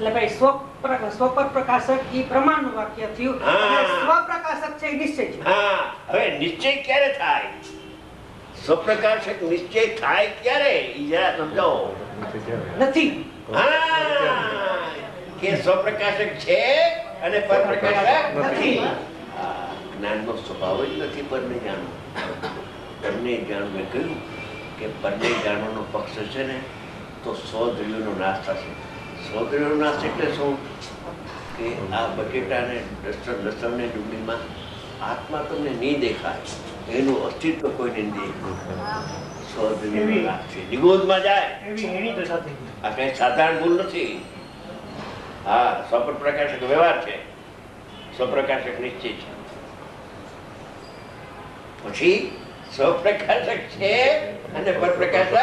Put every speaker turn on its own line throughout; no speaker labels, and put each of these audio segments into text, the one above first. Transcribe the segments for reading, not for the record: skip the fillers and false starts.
એટલે ભાઈ સ્વપર પ્રકાશક ઈ પ્રમાણનું વાક્ય થયું અને સ્વપ્રકાશક છે નિશ્ચય છે.
હા, હવે નિશ્ચય ક્યારે થાય? સ્વપ્રકાશક નિશ્ચય થાય ક્યારે ઈ જરા સમજાવો.
નથી.
હા, કે સ્વપ્રકાશક છે અને પરપ્રકાશક નથી. જ્ઞાનનો સ્વભાવ જ નથી પરને જાણવું. પરને જાણવું મેં કહ્યું કે પરને જાણવાનો પક્ષ છે ને તો 100 દ્રવ્યોનો નાશ થશે. 100 દ્રવ્યોનો નાશ એટલે શું? કે આ બટેટાને લસણને ડુંગળીમાં આત્મા તમને નહીં દેખાય, એનું અસ્તિત્વ કોઈને નહીં દેખાય. 100 દ્રવ્યોનો નાશ છે, નિગોદમાં જાય. આ કઈ સાધારણ ભૂલ નથી. હા, સ્વપ્રકાશક વ્યવહાર છે, સ્વપ્રકાશક નિશ્ચય છે. પછી સ્વપ્રકાશક છે અને પરપ્રકાશક.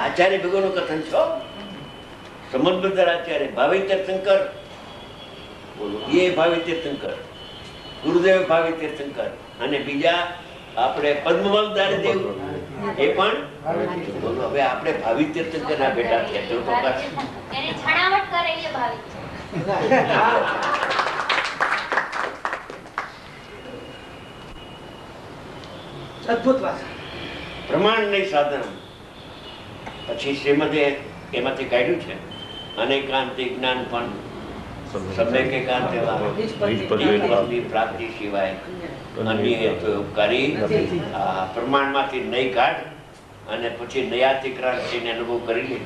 આચાર્ય ભગવાનનું કથન છો, સંબંધબદ્ધ આચાર્ય ભાવિ તીર્થંકર, બોલો એ ભાવિ તીર્થંકર, ગુરુદેવ ભાવિ તીર્થંકર અને બીજા આપણે પદ્મવંત દાનદેવ એ પણ બોલો. હવે આપણે ભાવિ તીર્થંકર ના બેટા થયા તો
એને છણાવટ કરે એ ભાવિ.
અદ્ભુત વાત.
પ્રમાણ નહીં સાધન. પછી શ્રીમદે એમાંથી કાઢ્યું છે અનેકાંતિક જ્ઞાન પણ સમ્યકેકાંતની પ્રાપ્તિ સિવાય અન્ય હેતુ ઉપકારી. પ્રમાણમાંથી નહીં કાઢ અને પછી નયાતિક્રાંતિને અનુભવ કરી લે